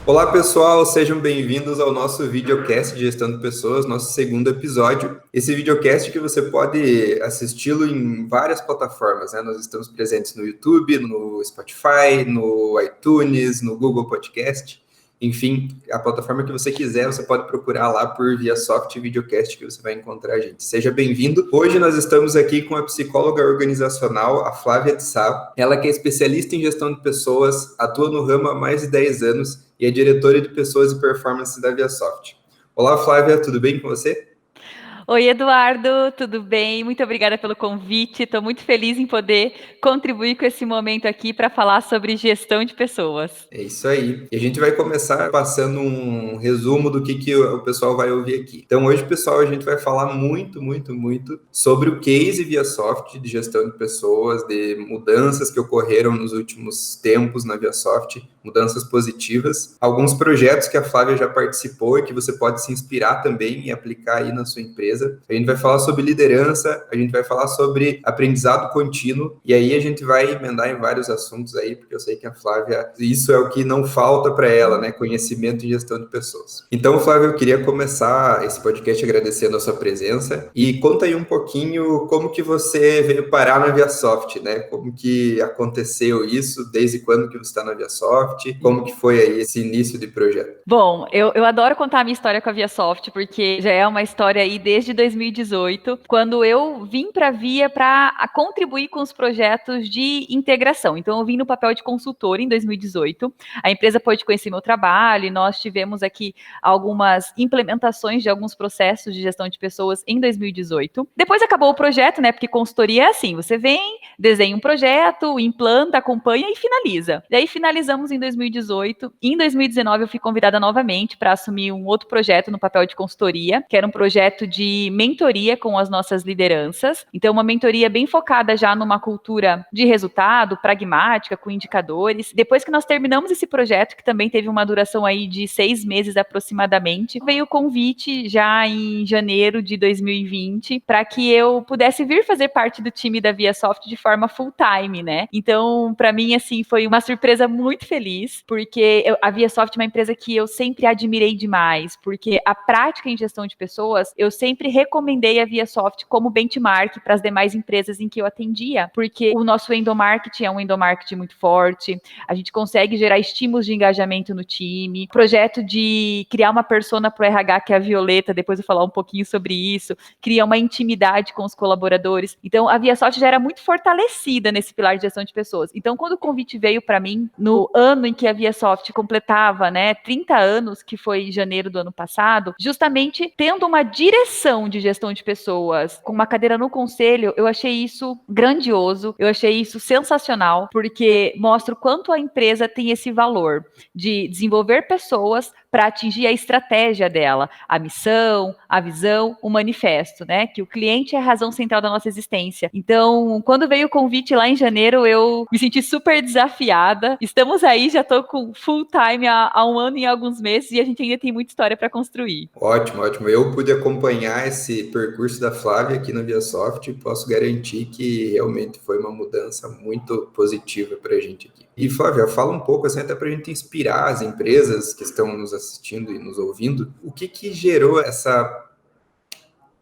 Olá pessoal, sejam bem-vindos ao nosso videocast de Gestão de Pessoas, nosso segundo episódio. Esse videocast que você pode assisti-lo em várias plataformas, né? Nós estamos presentes no YouTube, no Spotify, no iTunes, no Google Podcast. Enfim, a plataforma que você quiser, você pode procurar lá por ViaSoft Videocast que você vai encontrar a gente. Seja bem-vindo. Hoje nós estamos aqui com a psicóloga organizacional, a Flávia de Sá. Ela que é especialista em gestão de pessoas, atua no ramo há mais de 10 anos e é diretora de pessoas e performance da ViaSoft. Olá, Flávia, tudo bem com você? Oi, Eduardo, tudo bem? Muito obrigada pelo convite. Estou muito feliz em poder contribuir com esse momento aqui para falar sobre gestão de pessoas. É isso aí. E a gente vai começar passando um resumo do que o pessoal vai ouvir aqui. Então, hoje, pessoal, a gente vai falar muito sobre o case ViaSoft de gestão de pessoas, de mudanças que ocorreram nos últimos tempos na ViaSoft, mudanças positivas, alguns projetos que a Flávia já participou e que você pode se inspirar também e aplicar aí na sua empresa. A gente vai falar sobre liderança, a gente vai falar sobre aprendizado contínuo, e aí a gente vai emendar em vários assuntos aí, porque eu sei que a Flávia, isso é o que não falta para ela, né? Conhecimento em gestão de pessoas. Então, Flávia, eu queria começar esse podcast agradecendo a sua presença e conta aí um pouquinho como que você veio parar na ViaSoft, né? Como que aconteceu isso, desde quando que você está na ViaSoft, como que foi aí esse início de projeto? Bom, eu adoro contar a minha história com a ViaSoft, porque já é uma história aí desde 2018, quando eu vim para a Via para contribuir com os projetos de integração. Então, eu vim no papel de consultora em 2018. A empresa pôde conhecer meu trabalho e nós tivemos aqui algumas implementações de alguns processos de gestão de pessoas em 2018. Depois acabou o projeto, né? Porque consultoria é assim: você vem, desenha um projeto, implanta, acompanha e finaliza. Daí finalizamos em 2018. Em 2019, eu fui convidada novamente para assumir um outro projeto no papel de consultoria, que era um projeto de mentoria com as nossas lideranças. Então, uma mentoria bem focada já numa cultura de resultado, pragmática, com indicadores. Depois que nós terminamos esse projeto, que também teve uma duração aí de 6 meses aproximadamente, veio o convite já em janeiro de 2020 para que eu pudesse vir fazer parte do time da ViaSoft de forma full-time, né? Então, para mim, assim, foi uma surpresa muito feliz, porque a ViaSoft é uma empresa que eu sempre admirei demais, porque a prática em gestão de pessoas, eu sempre recomendei a ViaSoft como benchmark para as demais empresas em que eu atendia, porque o nosso endomarketing é um endomarketing muito forte, a gente consegue gerar estímulos de engajamento no time, projeto de criar uma persona para o RH, que é a Violeta, depois eu vou falar um pouquinho sobre isso, cria uma intimidade com os colaboradores. Então, a ViaSoft já era muito fortalecida nesse pilar de gestão de pessoas. Então, quando o convite veio para mim, no ano em que a ViaSoft completava, né, 30 anos, que foi em janeiro do ano passado, justamente tendo uma direção de gestão de pessoas, com uma cadeira no conselho, eu achei isso grandioso, eu achei isso sensacional, porque mostra o quanto a empresa tem esse valor de desenvolver pessoas para atingir a estratégia dela, a missão, a visão, o manifesto, né? Que o cliente é a razão central da nossa existência. Então, quando veio o convite lá em janeiro, eu me senti super desafiada. Estamos aí, já estou com full time há um ano e alguns meses e a gente ainda tem muita história para construir. Ótimo, ótimo. Eu pude acompanhar esse percurso da Flávia aqui na ViaSoft e posso garantir que realmente foi uma mudança muito positiva para a gente aqui. E Flávia, fala um pouco, assim, até para a gente inspirar as empresas que estão nos assistindo e nos ouvindo, o que gerou essa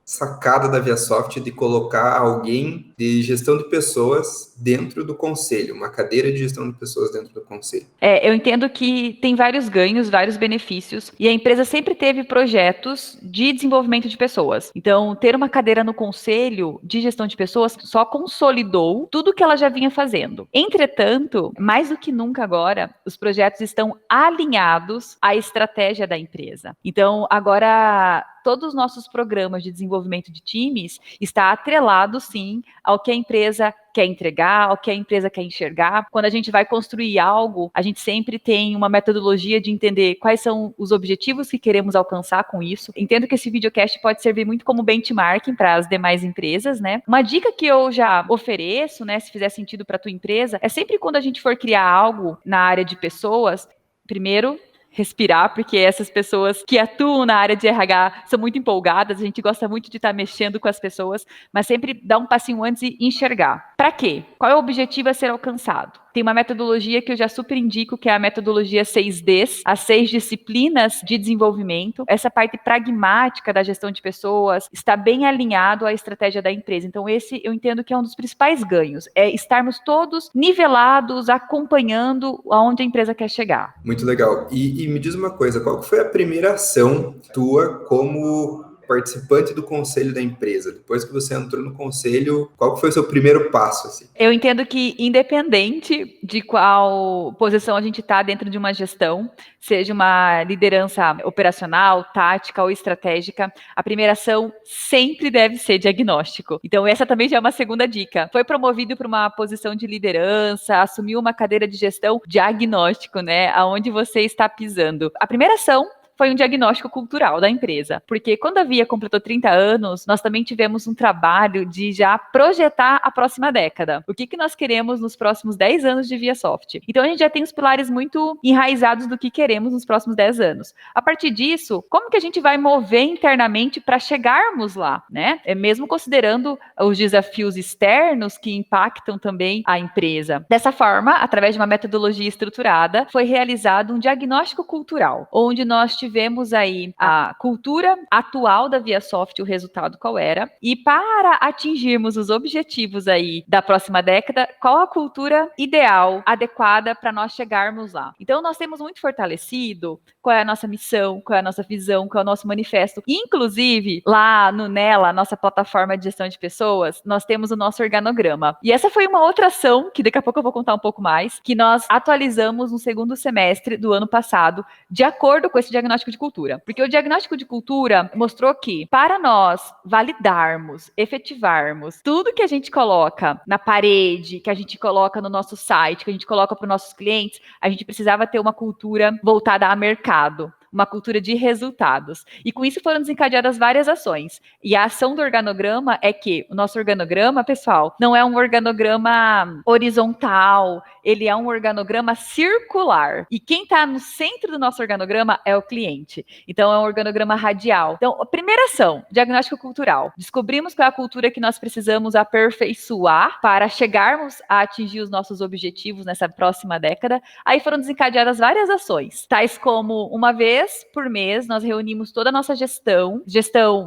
sacada da ViaSoft de colocar alguém de gestão de pessoas dentro do conselho, uma cadeira de gestão de pessoas dentro do conselho. Eu entendo que tem vários ganhos, vários benefícios, e a empresa sempre teve projetos de desenvolvimento de pessoas. Então, ter uma cadeira no conselho de gestão de pessoas só consolidou tudo que ela já vinha fazendo. Entretanto, mais do que nunca agora, os projetos estão alinhados à estratégia da empresa. Então, agora todos os nossos programas de desenvolvimento de times está atrelado, sim, ao que a empresa quer entregar, ao que a empresa quer enxergar. Quando a gente vai construir algo, a gente sempre tem uma metodologia de entender quais são os objetivos que queremos alcançar com isso. Entendo que esse videocast pode servir muito como benchmarking para as demais empresas, né? Uma dica que eu já ofereço, né, se fizer sentido para a tua empresa, é sempre quando a gente for criar algo na área de pessoas, primeiro, respirar, porque essas pessoas que atuam na área de RH são muito empolgadas, a gente gosta muito de estar mexendo com as pessoas, mas sempre dá um passinho antes e enxergar. Para quê? Qual é o objetivo a ser alcançado? Tem uma metodologia que eu já super indico, que é a metodologia 6Ds, as 6 disciplinas de desenvolvimento. Essa parte pragmática da gestão de pessoas está bem alinhado à estratégia da empresa. Então, esse eu entendo que é um dos principais ganhos, é estarmos todos nivelados, acompanhando aonde a empresa quer chegar. Muito legal. E me diz uma coisa, qual foi a primeira ação tua como participante do conselho da empresa? Depois que você entrou no conselho, qual foi o seu primeiro passo? Assim? Eu entendo que, independente de qual posição a gente está dentro de uma gestão, seja uma liderança operacional, tática ou estratégica, a primeira ação sempre deve ser diagnóstico. Então, essa também já é uma segunda dica. Foi promovido para uma posição de liderança, assumiu uma cadeira de gestão, diagnóstico, né? Aonde você está pisando. A primeira ação foi um diagnóstico cultural da empresa, porque quando a Via completou 30 anos, nós também tivemos um trabalho de já projetar a próxima década. O que nós queremos nos próximos 10 anos de ViaSoft? Então a gente já tem os pilares muito enraizados do que queremos nos próximos 10 anos. A partir disso, como que a gente vai mover internamente para chegarmos lá, né? Mesmo considerando os desafios externos que impactam também a empresa. Dessa forma, através de uma metodologia estruturada, foi realizado um diagnóstico cultural, onde nós tivemos aí a cultura atual da ViaSoft, o resultado qual era, e para atingirmos os objetivos aí da próxima década, qual a cultura ideal, adequada para nós chegarmos lá. Então, nós temos muito fortalecido qual é a nossa missão, qual é a nossa visão, qual é o nosso manifesto. Inclusive, lá no Nela, nossa plataforma de gestão de pessoas, nós temos o nosso organograma. E essa foi uma outra ação, que daqui a pouco eu vou contar um pouco mais, que nós atualizamos no segundo semestre do ano passado, de acordo com esse diagnóstico de cultura. Porque o diagnóstico de cultura mostrou que, para nós validarmos, efetivarmos tudo que a gente coloca na parede, que a gente coloca no nosso site, que a gente coloca para os nossos clientes, a gente precisava ter uma cultura voltada a mercado, uma cultura de resultados. E com isso foram desencadeadas várias ações. E a ação do organograma é que o nosso organograma, pessoal, não é um organograma horizontal, ele é um organograma circular. E quem está no centro do nosso organograma é o cliente. Então, é um organograma radial. Então, a primeira ação, diagnóstico cultural. Descobrimos qual é a cultura que nós precisamos aperfeiçoar para chegarmos a atingir os nossos objetivos nessa próxima década. Aí foram desencadeadas várias ações, tais como, uma vez por mês, nós reunimos toda a nossa gestão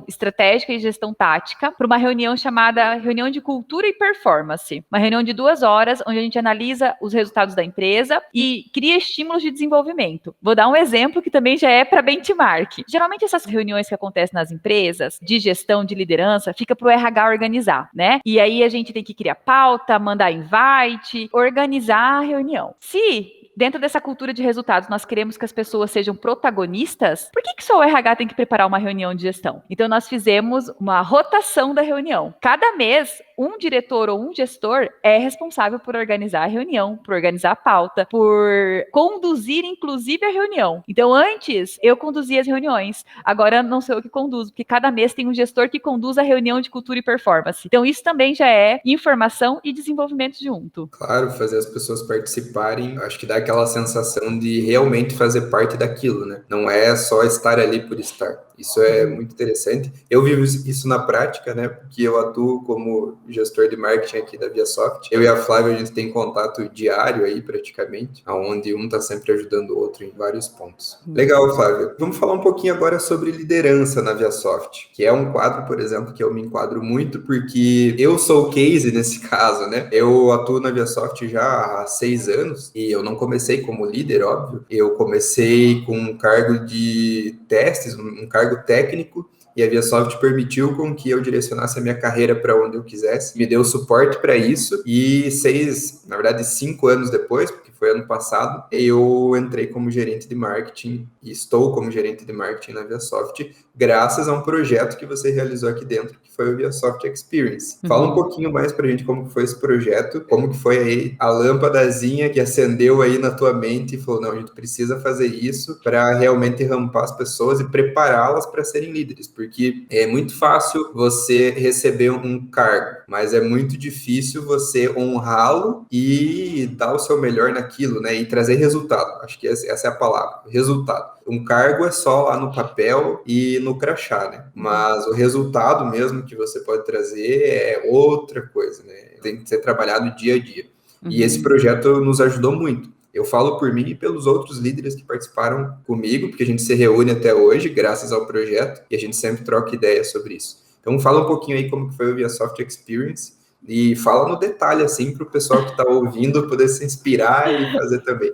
estratégica e gestão tática, para uma reunião chamada Reunião de Cultura e Performance. Uma reunião de 2 horas, onde a gente analisa os resultados da empresa e cria estímulos de desenvolvimento. Vou dar um exemplo que também já é para benchmark. Geralmente, essas reuniões que acontecem nas empresas, de gestão, de liderança, fica para o RH organizar, né? E aí a gente tem que criar pauta, mandar invite, organizar a reunião. Se dentro dessa cultura de resultados, nós queremos que as pessoas sejam protagonistas, por que só o RH tem que preparar uma reunião de gestão? Então, nós fizemos uma rotação da reunião. Cada mês, um diretor ou um gestor é responsável por organizar a reunião, por organizar a pauta, por conduzir, inclusive, a reunião. Então, antes, eu conduzia as reuniões. Agora, não sou eu que conduzo, porque cada mês tem um gestor que conduz a reunião de cultura e performance. Então, isso também já é informação e desenvolvimento junto. Claro, fazer as pessoas participarem, acho que dá aquela sensação de realmente fazer parte daquilo, né? Não é só estar ali por estar. Isso é muito interessante. Eu vivo isso na prática, né? Porque eu atuo como gestor de marketing aqui da ViaSoft. Eu e a Flávia, a gente tem contato diário aí, praticamente, onde um está sempre ajudando o outro em vários pontos. Legal, Flávia. Vamos falar um pouquinho agora sobre liderança na ViaSoft, que é um quadro, por exemplo, que eu me enquadro muito, porque eu sou o case nesse caso, né? Eu atuo na ViaSoft já há 6 anos e eu não comecei como líder, óbvio. Eu comecei com um cargo de testes, um cargo técnico, e a ViaSoft permitiu com que eu direcionasse a minha carreira para onde eu quisesse, me deu suporte para isso, e 5 anos depois, porque foi ano passado, eu entrei como gerente de marketing, e estou como gerente de marketing na ViaSoft, graças a um projeto que você realizou aqui dentro, que foi o ViaSoft Experience. Fala um pouquinho mais pra gente como foi esse projeto, como que foi aí a lâmpadazinha que acendeu aí na tua mente e falou, não, a gente precisa fazer isso para realmente rampar as pessoas e prepará-las para serem líderes, porque é muito fácil você receber um cargo, mas é muito difícil você honrá-lo e dar o seu melhor naquilo naquilo, né? E trazer resultado. Acho que essa é a palavra, resultado. Um cargo é só lá no papel e no crachá, né? Mas o resultado mesmo que você pode trazer é outra coisa, né? Tem que ser trabalhado dia a dia. E esse projeto nos ajudou muito. Eu falo por mim e pelos outros líderes que participaram comigo, porque a gente se reúne até hoje, graças ao projeto, e a gente sempre troca ideias sobre isso. Então, fala um pouquinho aí como que foi o ViaSoft Experience e fala no detalhe, assim, para o pessoal que está ouvindo poder se inspirar e fazer também.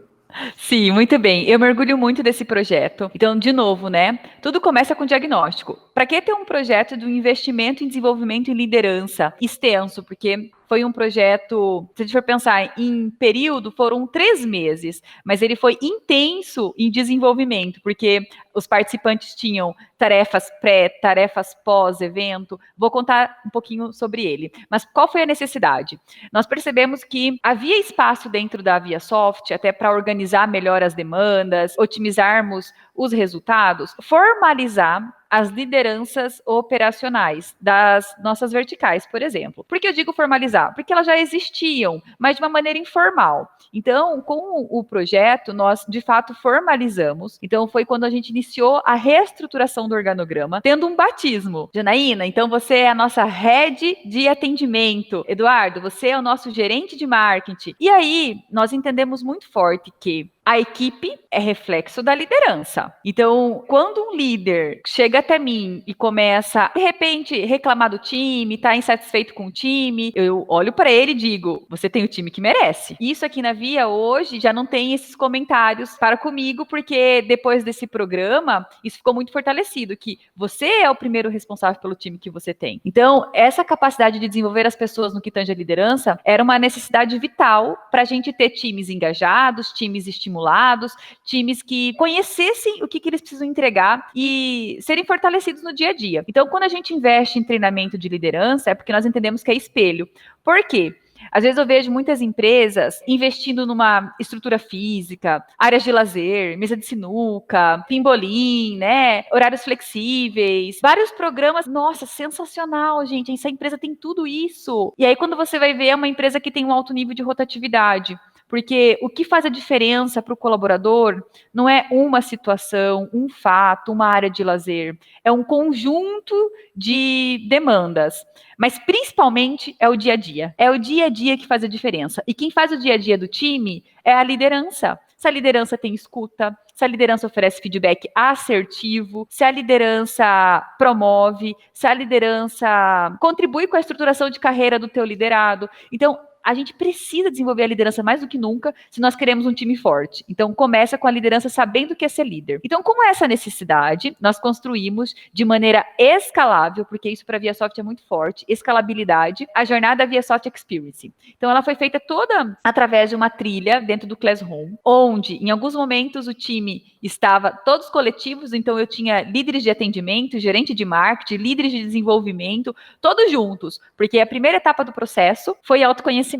Sim, muito bem. Eu mergulho muito desse projeto. Então, de novo, né? Tudo começa com diagnóstico. Para que ter um projeto de um investimento em desenvolvimento e liderança extenso? Porque foi um projeto, se a gente for pensar em período, foram 3 meses, mas ele foi intenso em desenvolvimento, porque os participantes tinham tarefas pré, tarefas pós-evento. Vou contar um pouquinho sobre ele. Mas qual foi a necessidade? Nós percebemos que havia espaço dentro da ViaSoft até para organizar melhor as demandas, otimizarmos os resultados, formalizar as lideranças operacionais das nossas verticais, por exemplo. Por que eu digo formalizar? Porque elas já existiam, mas de uma maneira informal. Então, com o projeto, nós, de fato, formalizamos. Então, foi quando a gente iniciou a reestruturação do organograma, tendo um batismo. Janaína, então você é a nossa head de atendimento. Eduardo, você é o nosso gerente de marketing. E aí, nós entendemos muito forte que a equipe é reflexo da liderança. Então, quando um líder chega até mim e começa, de repente, reclamar do time, tá insatisfeito com o time, eu olho para ele e digo, você tem o time que merece. Isso aqui na Via hoje já não tem esses comentários para comigo, porque depois desse programa, isso ficou muito fortalecido, que você é o primeiro responsável pelo time que você tem. Então, essa capacidade de desenvolver as pessoas no que tange a liderança era uma necessidade vital para a gente ter times engajados, times estimulados, times que conhecessem o que eles precisam entregar e serem fortalecidos no dia a dia. Então, quando a gente investe em treinamento de liderança, é porque nós entendemos que é espelho. Por quê? Às vezes eu vejo muitas empresas investindo numa estrutura física, áreas de lazer, mesa de sinuca, pimbolim, né? Horários flexíveis, vários programas. Nossa, sensacional, gente. Essa empresa tem tudo isso. E aí, quando você vai ver, é uma empresa que tem um alto nível de rotatividade. Porque o que faz a diferença para o colaborador não é uma situação, um fato, uma área de lazer. É um conjunto de demandas. Mas principalmente é o dia a dia. É o dia a dia que faz a diferença. E quem faz o dia a dia do time é a liderança. Se a liderança tem escuta, se a liderança oferece feedback assertivo, se a liderança promove, se a liderança contribui com a estruturação de carreira do teu liderado. Então, a gente precisa desenvolver a liderança mais do que nunca se nós queremos um time forte. Então, começa com a liderança sabendo o que é ser líder. Então, com essa necessidade, nós construímos de maneira escalável, porque isso para a ViaSoft é muito forte, escalabilidade, a jornada ViaSoft Experience. Então, ela foi feita toda através de uma trilha dentro do Classroom, onde, em alguns momentos, o time estava todos coletivos, então eu tinha líderes de atendimento, gerente de marketing, líderes de desenvolvimento, todos juntos, porque a primeira etapa do processo foi autoconhecimento.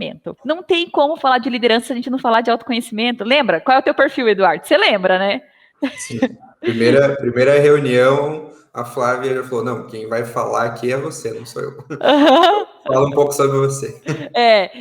Não tem como falar de liderança se a gente não falar de autoconhecimento. Lembra? Qual é o teu perfil, Eduardo? Você lembra, né? Sim. Primeira reunião, a Flávia já falou, não, quem vai falar aqui é você, não sou eu. Fala um pouco sobre você.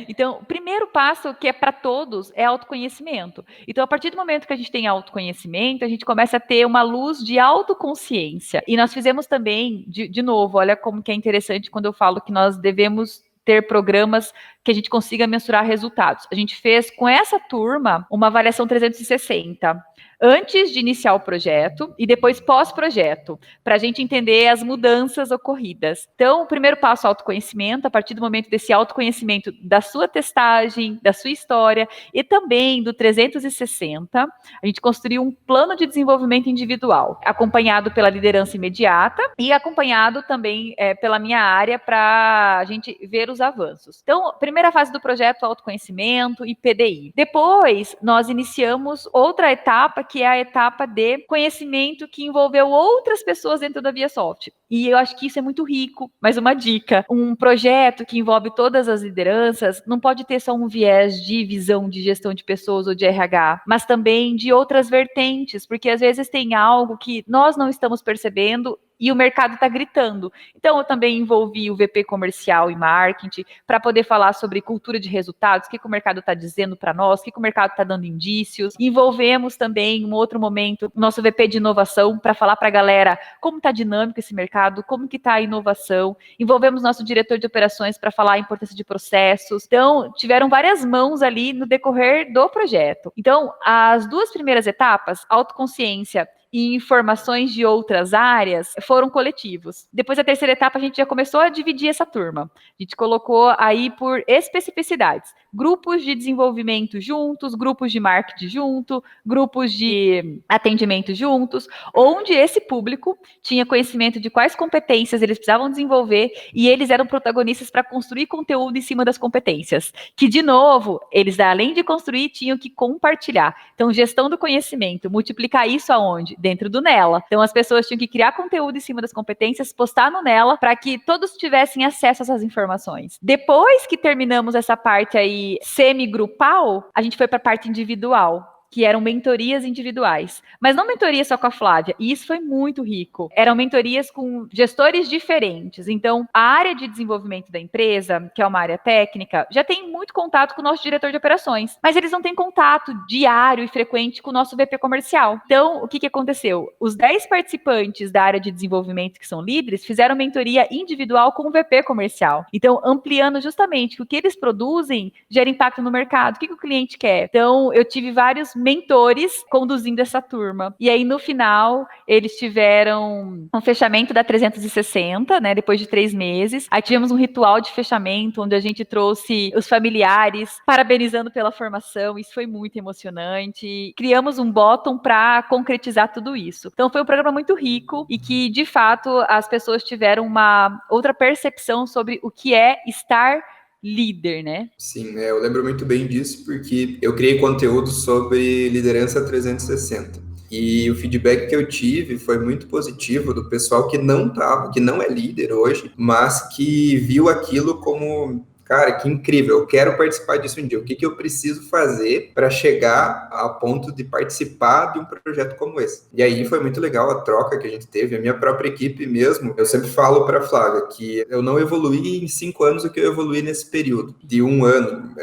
Então, o primeiro passo que é para todos é autoconhecimento. Então, a partir do momento que a gente tem autoconhecimento, a gente começa a ter uma luz de autoconsciência. E nós fizemos também, de novo, olha como que é interessante quando eu falo que nós devemos ter programas que a gente consiga mensurar resultados. A gente fez com essa turma uma avaliação 360, antes de iniciar o projeto e depois pós-projeto, para a gente entender as mudanças ocorridas. Então, o primeiro passo é autoconhecimento, a partir do momento desse autoconhecimento da sua testagem, da sua história e também do 360, a gente construiu um plano de desenvolvimento individual, acompanhado pela liderança imediata e acompanhado também pela minha área para a gente ver os avanços. Então, primeira fase do projeto, autoconhecimento e PDI. Depois, nós iniciamos outra etapa, que é a etapa de conhecimento que envolveu outras pessoas dentro da ViaSoft. E eu acho que isso é muito rico. Mas uma dica, um projeto que envolve todas as lideranças não pode ter só um viés de visão de gestão de pessoas ou de RH, mas também de outras vertentes, porque às vezes tem algo que nós não estamos percebendo e o mercado está gritando. Então, eu também envolvi o VP comercial e marketing para poder falar sobre cultura de resultados, o que o mercado está dizendo para nós, o que o mercado está dando indícios. Envolvemos também, em um outro momento, o nosso VP de inovação para falar para a galera como está dinâmico esse mercado, como que está a inovação. Envolvemos nosso diretor de operações para falar a importância de processos. Então, tiveram várias mãos ali no decorrer do projeto. Então, as 2 primeiras etapas, autoconsciência e informações de outras áreas, foram coletivos. Depois da terceira etapa, a gente já começou a dividir essa turma. A gente colocou aí por especificidades. Grupos de desenvolvimento juntos, grupos de marketing junto, grupos de atendimento juntos, onde esse público tinha conhecimento de quais competências eles precisavam desenvolver e eles eram protagonistas para construir conteúdo em cima das competências. Que, de novo, eles, além de construir, tinham que compartilhar. Então, gestão do conhecimento, multiplicar isso aonde? Dentro do Nela. Então, as pessoas tinham que criar conteúdo em cima das competências, postar no Nela, para que todos tivessem acesso a essas informações. Depois que terminamos essa parte aí semi-grupal, a gente foi para a parte individual, que eram mentorias individuais. Mas não mentoria só com a Flávia, e isso foi muito rico. Eram mentorias com gestores diferentes. Então, a área de desenvolvimento da empresa, que é uma área técnica, já tem muito contato com o nosso diretor de operações, mas eles não têm contato diário e frequente com o nosso VP comercial. Então, o que aconteceu? Os 10 participantes da área de desenvolvimento, que são líderes, fizeram mentoria individual com o VP comercial. Então, ampliando justamente que o que eles produzem gera impacto no mercado. O que o cliente quer? Então, eu tive vários mentores conduzindo essa turma. E aí, no final, eles tiveram um fechamento da 360, né? Depois de 3 meses. Aí tivemos um ritual de fechamento, onde a gente trouxe os familiares, parabenizando pela formação. Isso foi muito emocionante. Criamos um bottom para concretizar tudo isso. Então, foi um programa muito rico e que, de fato, as pessoas tiveram uma outra percepção sobre o que é estar líder, né? Sim, eu lembro muito bem disso porque eu criei conteúdo sobre liderança 360. E o feedback que eu tive foi muito positivo do pessoal que não é líder hoje, mas que viu aquilo como, cara, que incrível, eu quero participar disso um dia. O que eu preciso fazer para chegar a ponto de participar de um projeto como esse? E aí foi muito legal a troca que a gente teve, a minha própria equipe mesmo. Eu sempre falo para a Flávia que eu não evoluí em 5 anos o que eu evoluí nesse período, de 1 ano,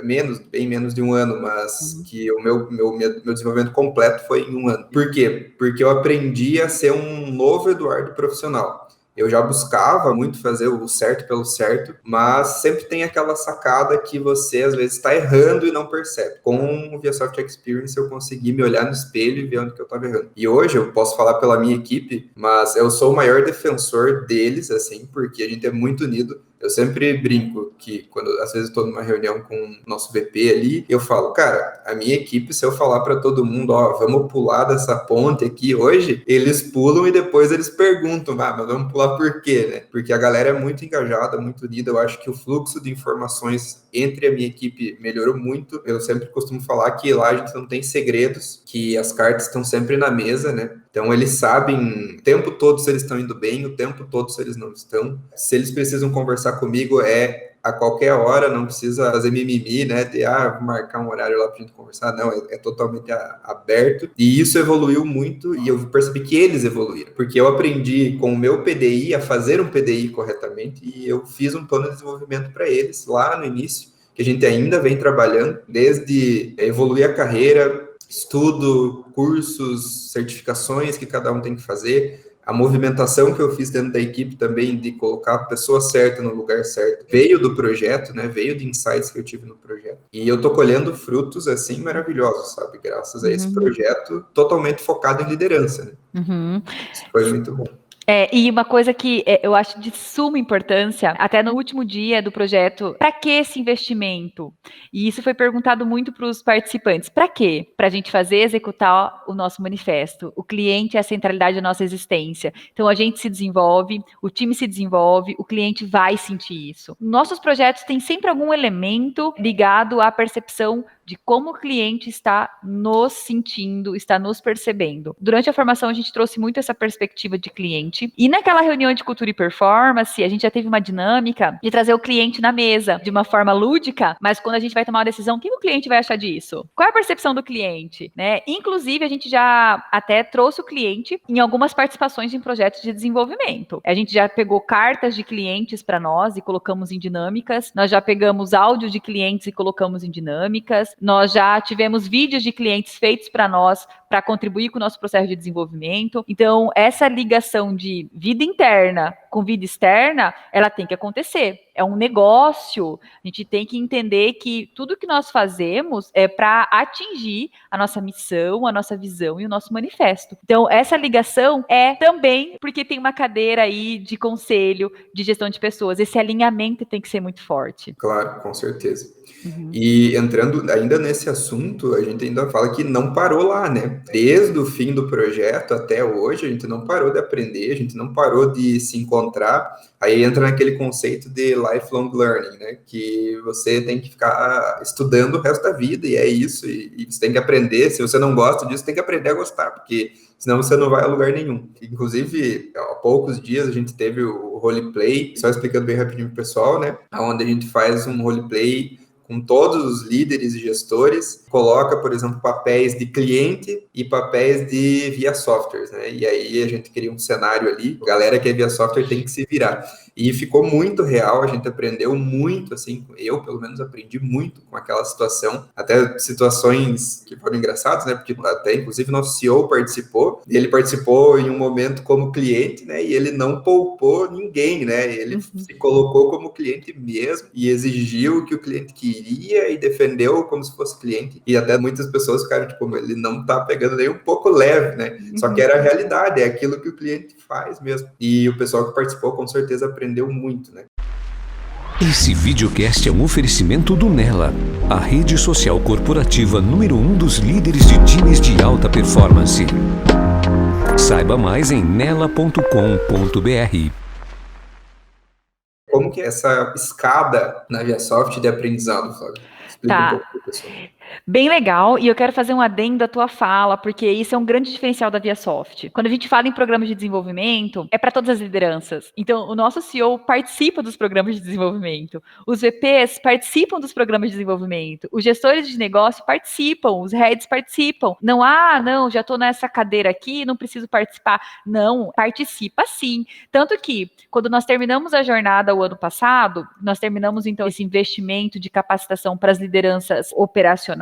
bem menos de 1 ano, mas que o meu desenvolvimento completo foi em 1 ano. Por quê? Porque eu aprendi a ser um novo Eduardo profissional. Eu já buscava muito fazer o certo pelo certo, mas sempre tem aquela sacada que você, às vezes, está errando e não percebe. Com o ViaSoft Experience, eu consegui me olhar no espelho e ver onde que eu estava errando. E hoje, eu posso falar pela minha equipe, mas eu sou o maior defensor deles, assim, porque a gente é muito unido. Eu sempre brinco que, quando às vezes estou numa reunião com o nosso VP ali, eu falo, cara, a minha equipe, se eu falar para todo mundo, ó, vamos pular dessa ponte aqui hoje, eles pulam e depois eles perguntam, mas vamos pular por quê, né? Porque a galera é muito engajada, muito unida. Eu acho que o fluxo de informações entre a minha equipe melhorou muito. Eu sempre costumo falar que lá a gente não tem segredos, que as cartas estão sempre na mesa, né? Então, eles sabem o tempo todo se eles estão indo bem, o tempo todo se eles não estão. Se eles precisam conversar comigo, a qualquer hora, não precisa fazer mimimi, né? De, marcar um horário lá pra gente conversar. Não, é totalmente aberto. E isso evoluiu muito e eu percebi que eles evoluíram. Porque eu aprendi com o meu PDI a fazer um PDI corretamente e eu fiz um plano de desenvolvimento para eles lá no início, que a gente ainda vem trabalhando, desde evoluir a carreira, estudo, cursos, certificações que cada um tem que fazer, a movimentação que eu fiz dentro da equipe também de colocar a pessoa certa no lugar certo, veio do projeto, né? Veio de insights que eu tive no projeto. E eu tô colhendo frutos, assim, maravilhosos, sabe? Graças a esse projeto totalmente focado em liderança, né? Isso foi muito bom. E uma coisa que eu acho de suma importância, até no último dia do projeto, para que esse investimento? E isso foi perguntado muito para os participantes. Para quê? Para a gente fazer, executar o nosso manifesto. O cliente é a centralidade da nossa existência. Então, a gente se desenvolve, o time se desenvolve, o cliente vai sentir isso. Nossos projetos têm sempre algum elemento ligado à percepção de como o cliente está nos sentindo, está nos percebendo. Durante a formação, a gente trouxe muito essa perspectiva de cliente. E naquela reunião de cultura e performance, a gente já teve uma dinâmica de trazer o cliente na mesa de uma forma lúdica, mas quando a gente vai tomar uma decisão, o que o cliente vai achar disso? Qual é a percepção do cliente? Né? Inclusive, a gente já até trouxe o cliente em algumas participações em projetos de desenvolvimento. A gente já pegou cartas de clientes para nós e colocamos em dinâmicas. Nós já pegamos áudio de clientes e colocamos em dinâmicas. Nós já tivemos vídeos de clientes feitos para nós para contribuir com o nosso processo de desenvolvimento. Então, essa ligação de vida interna com vida externa, ela tem que acontecer. É um negócio. A gente tem que entender que tudo que nós fazemos é para atingir a nossa missão, a nossa visão e o nosso manifesto. Então, essa ligação é também porque tem uma cadeira aí de conselho, de gestão de pessoas. Esse alinhamento tem que ser muito forte. Claro, com certeza. E entrando ainda nesse assunto, a gente ainda fala que não parou lá, né? Desde o fim do projeto até hoje, a gente não parou de aprender, a gente não parou de se encontrar. Aí entra naquele conceito de lifelong learning, né? Que você tem que ficar estudando o resto da vida, e é isso, e você tem que aprender. Se você não gosta disso, tem que aprender a gostar, porque senão você não vai a lugar nenhum. Inclusive, há poucos dias a gente teve o roleplay, só explicando bem rapidinho pro pessoal, né? Onde a gente faz um roleplay com todos os líderes e gestores, coloca, por exemplo, papéis de cliente e papéis de via softwares, né? E aí a gente cria um cenário ali, a galera que é via software tem que se virar. E ficou muito real, a gente aprendeu muito, assim, eu pelo menos aprendi muito com aquela situação, até situações que foram engraçadas, né? Porque até, inclusive, nosso CEO participou, e ele participou em um momento como cliente, né? E ele não poupou ninguém, né? Ele se colocou como cliente mesmo e exigiu que o cliente queria e defendeu como se fosse cliente. E até muitas pessoas ficaram, tipo, ele não tá pegando nem um pouco leve, né? Só que era a realidade, é aquilo que o cliente faz mesmo. E o pessoal que participou, com certeza, aprendeu muito, né? Esse videocast é um oferecimento do Nela, a rede social corporativa número 1 dos líderes de times de alta performance. Saiba mais em nela.com.br. Como que é essa escada na ViaSoft de aprendizado, Flávio? Explica um pouco para o pessoal. Bem legal, e eu quero fazer um adendo à tua fala, porque isso é um grande diferencial da ViaSoft. Quando a gente fala em programas de desenvolvimento, é para todas as lideranças. Então, o nosso CEO participa dos programas de desenvolvimento, os VPs participam dos programas de desenvolvimento, os gestores de negócio participam, os heads participam. Não, já estou nessa cadeira aqui, não preciso participar. Não, participa sim. Tanto que, quando nós terminamos a jornada o ano passado, nós terminamos, então, esse investimento de capacitação para as lideranças operacionais,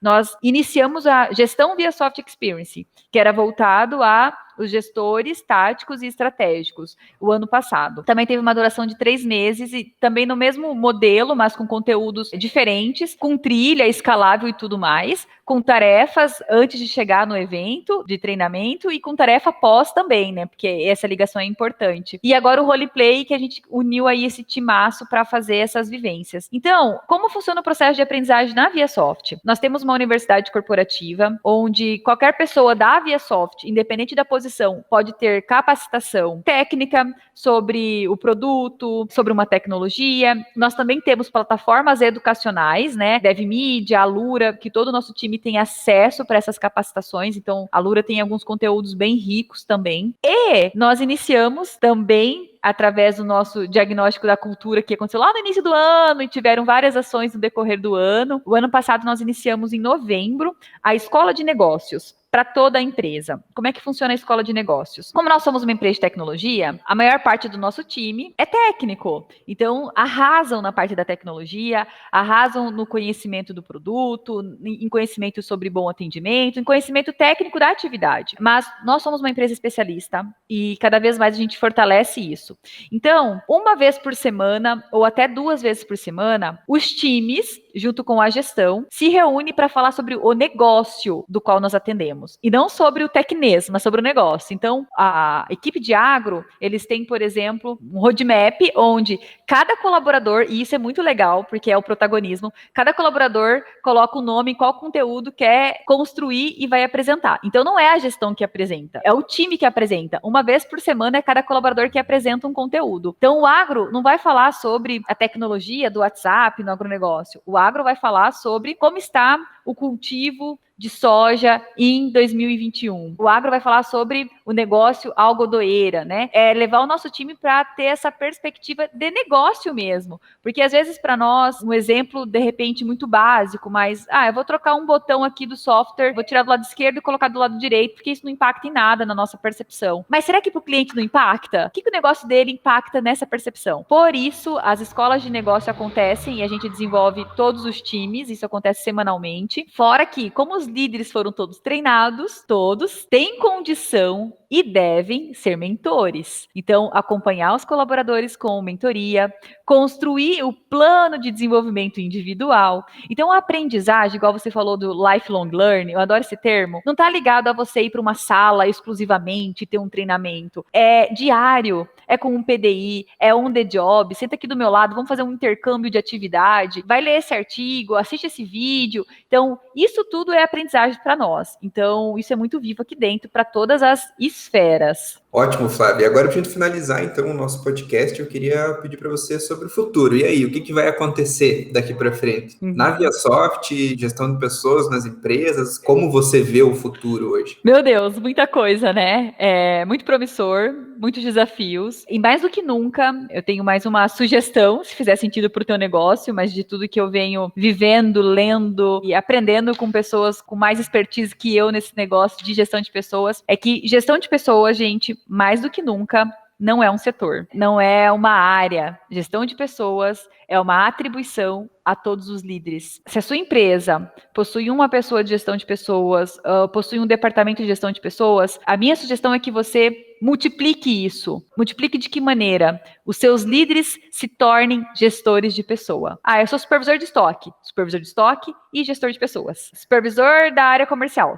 nós iniciamos a gestão ViaSoft Experience, que era voltado a os gestores táticos e estratégicos, o ano passado. Também teve uma duração de 3 meses e também no mesmo modelo, mas com conteúdos diferentes, com trilha escalável e tudo mais, com tarefas antes de chegar no evento de treinamento e com tarefa pós também, né? Porque essa ligação é importante. E agora o roleplay, que a gente uniu aí esse timaço para fazer essas vivências. Então, como funciona o processo de aprendizagem na ViaSoft? Nós temos uma universidade corporativa, onde qualquer pessoa da ViaSoft, independente da posição, pode ter capacitação técnica sobre o produto, sobre uma tecnologia. Nós também temos plataformas educacionais, né? DevMedia, Alura, que todo o nosso time tem acesso para essas capacitações. Então, a Alura tem alguns conteúdos bem ricos também. E nós iniciamos também através do nosso diagnóstico da cultura que aconteceu lá no início do ano e tiveram várias ações no decorrer do ano. O ano passado nós iniciamos em novembro a Escola de Negócios para toda a empresa. Como é que funciona a escola de negócios? Como nós somos uma empresa de tecnologia, a maior parte do nosso time é técnico. Então, arrasam na parte da tecnologia, arrasam no conhecimento do produto, em conhecimento sobre bom atendimento, em conhecimento técnico da atividade. Mas nós somos uma empresa especialista e cada vez mais a gente fortalece isso. Então, uma vez por semana ou até 2 vezes por semana, os times, junto com a gestão, se reúnem para falar sobre o negócio do qual nós atendemos. E não sobre o tecnês, mas sobre o negócio. Então, a equipe de agro, eles têm, por exemplo, um roadmap onde cada colaborador, e isso é muito legal, porque é o protagonismo, cada colaborador coloca o nome em qual conteúdo quer construir e vai apresentar. Então, não é a gestão que apresenta, é o time que apresenta. Uma vez por semana é cada colaborador que apresenta apresentam conteúdo. Então, o agro não vai falar sobre a tecnologia do WhatsApp no agronegócio. O agro vai falar sobre como está o cultivo de soja em 2021. O agro vai falar sobre o negócio algodoeira, né? É levar o nosso time para ter essa perspectiva de negócio mesmo. Porque às vezes para nós, um exemplo de repente muito básico, mas eu vou trocar um botão aqui do software, vou tirar do lado esquerdo e colocar do lado direito, porque isso não impacta em nada na nossa percepção. Mas será que para o cliente não impacta? O que o negócio dele impacta nessa percepção? Por isso, as escolas de negócio acontecem e a gente desenvolve todos os times, isso acontece semanalmente. Fora que, como os líderes foram todos treinados, todos têm condição e devem ser mentores. Então, acompanhar os colaboradores com mentoria, construir o plano de desenvolvimento individual. Então, a aprendizagem, igual você falou do lifelong learning, eu adoro esse termo, não está ligado a você ir para uma sala exclusivamente e ter um treinamento. É diário, é com um PDI, é on the job, senta aqui do meu lado, vamos fazer um intercâmbio de atividade, vai ler esse artigo, assiste esse vídeo. Então, isso tudo é aprendizagem para nós. Então, isso é muito vivo aqui dentro para todas as esferas. Ótimo, Flávio. E agora, para a gente finalizar, então, o nosso podcast, eu queria pedir para você sobre o futuro. E aí, o que vai acontecer daqui para frente? Na ViaSoft, gestão de pessoas nas empresas, como você vê o futuro hoje? Meu Deus, muita coisa, né? É muito promissor, muitos desafios. E mais do que nunca, eu tenho mais uma sugestão, se fizer sentido para o teu negócio, mas de tudo que eu venho vivendo, lendo e aprendendo com pessoas com mais expertise que eu nesse negócio de gestão de pessoas, é que gestão de pessoas, gente, mais do que nunca, não é um setor, não é uma área. Gestão de pessoas é uma atribuição a todos os líderes. Se a sua empresa possui uma pessoa de gestão de pessoas, possui um departamento de gestão de pessoas, a minha sugestão é que você multiplique isso. Multiplique de que maneira? Os seus líderes se tornem gestores de pessoa. Eu sou supervisor de estoque e gestor de pessoas. Supervisor da área comercial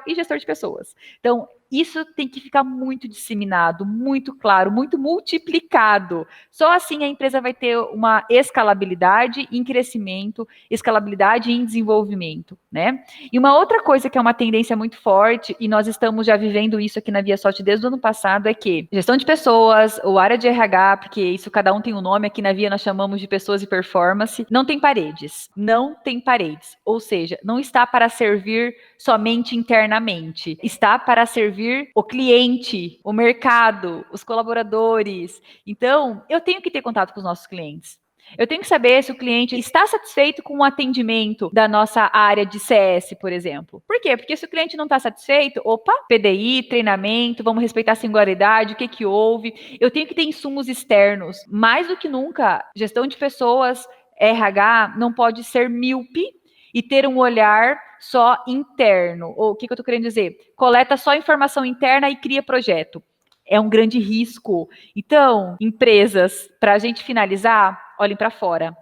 e gestor de pessoas. Então, isso tem que ficar muito disseminado, muito claro, muito multiplicado. Só assim a empresa vai ter uma escalabilidade em crescimento, escalabilidade em desenvolvimento, né? E uma outra coisa que é uma tendência muito forte, e nós estamos já vivendo isso aqui na ViaSoft desde o ano passado, é que gestão de pessoas, ou área de RH, porque isso cada um tem um nome, aqui na Via nós chamamos de pessoas e performance, não tem paredes. Não tem paredes. Ou seja, não está para servir somente internamente. Está para servir o cliente, o mercado, os colaboradores. Então, eu tenho que ter contato com os nossos clientes. Eu tenho que saber se o cliente está satisfeito com o atendimento da nossa área de CS, por exemplo. Por quê? Porque se o cliente não está satisfeito, PDI, treinamento, vamos respeitar a singularidade, o que houve. Eu tenho que ter insumos externos. Mais do que nunca, gestão de pessoas, RH, não pode ser míope e ter um olhar só interno. Ou o que eu estou querendo dizer? Coleta só informação interna e cria projeto. É um grande risco. Então, empresas, para a gente finalizar, olhem para fora.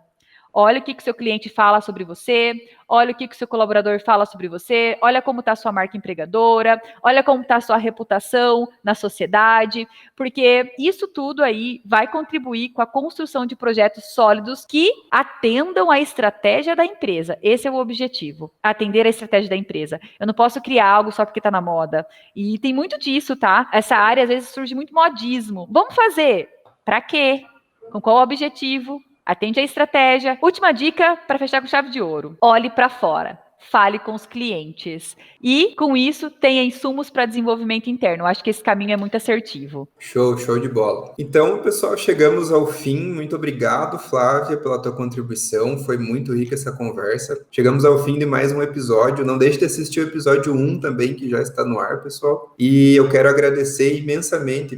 Olha o que o seu cliente fala sobre você, olha o que o seu colaborador fala sobre você, olha como está a sua marca empregadora, olha como está a sua reputação na sociedade, porque isso tudo aí vai contribuir com a construção de projetos sólidos que atendam à estratégia da empresa. Esse é o objetivo, atender a estratégia da empresa. Eu não posso criar algo só porque está na moda. E tem muito disso, tá? Essa área, às vezes, surge muito modismo. Vamos fazer? Para quê? Com qual objetivo? Atende a estratégia. Última dica para fechar com chave de ouro. Olhe para fora. Fale com os clientes. E, com isso, tenha insumos para desenvolvimento interno. Eu acho que esse caminho é muito assertivo. Show de bola. Então, pessoal, chegamos ao fim. Muito obrigado, Flávia, pela tua contribuição. Foi muito rica essa conversa. Chegamos ao fim de mais um episódio. Não deixe de assistir o episódio 1 também, que já está no ar, pessoal. E eu quero agradecer imensamente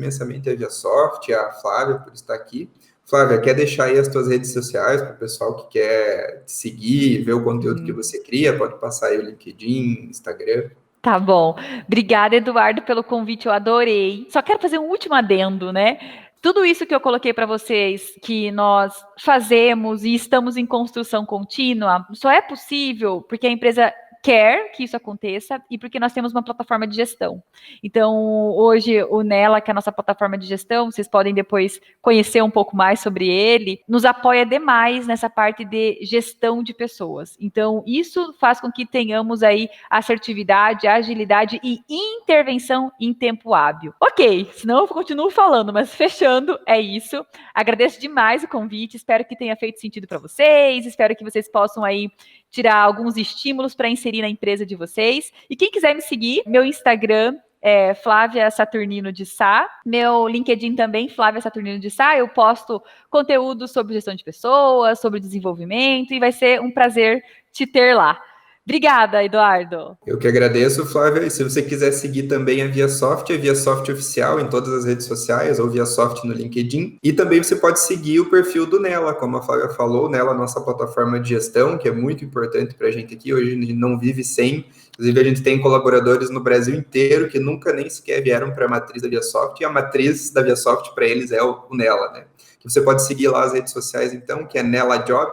a ViaSoft, a Flávia, por estar aqui. Flávia, quer deixar aí as tuas redes sociais para o pessoal que quer te seguir, ver o conteúdo que você cria? Pode passar aí o LinkedIn, Instagram. Tá bom. Obrigada, Eduardo, pelo convite. Eu adorei. Só quero fazer um último adendo, né? Tudo isso que eu coloquei para vocês, que nós fazemos e estamos em construção contínua, só é possível porque a empresa quer que isso aconteça e porque nós temos uma plataforma de gestão. Então, hoje, o Nela, que é a nossa plataforma de gestão, vocês podem depois conhecer um pouco mais sobre ele, nos apoia demais nessa parte de gestão de pessoas. Então, isso faz com que tenhamos aí assertividade, agilidade e intervenção em tempo hábil. Ok, senão eu continuo falando, mas fechando, é isso. Agradeço demais o convite, espero que tenha feito sentido para vocês, espero que vocês possam aí tirar alguns estímulos para inserir na empresa de vocês. E quem quiser me seguir, meu Instagram é Flávia Saturnino de Sá, meu LinkedIn também, Flávia Saturnino de Sá, eu posto conteúdo sobre gestão de pessoas, sobre desenvolvimento, e vai ser um prazer te ter lá. Obrigada, Eduardo. Eu que agradeço, Flávia. E se você quiser seguir também a ViaSoft, é ViaSoft Oficial em todas as redes sociais, ou ViaSoft no LinkedIn. E também você pode seguir o perfil do Nela, como a Flávia falou, Nela, nossa plataforma de gestão, que é muito importante para a gente aqui. Hoje a gente não vive sem. Inclusive, a gente tem colaboradores no Brasil inteiro que nunca nem sequer vieram para a matriz da ViaSoft, e a matriz da ViaSoft para eles é o Nela, né? Você pode seguir lá as redes sociais, então, que é NelaJob,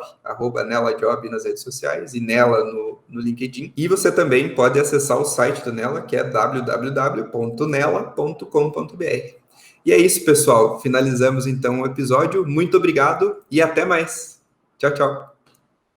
@NelaJob nas redes sociais, e Nela no LinkedIn. E você também pode acessar o site do Nela, que é www.nela.com.br. E é isso, pessoal. Finalizamos, então, o episódio. Muito obrigado e até mais. Tchau, tchau.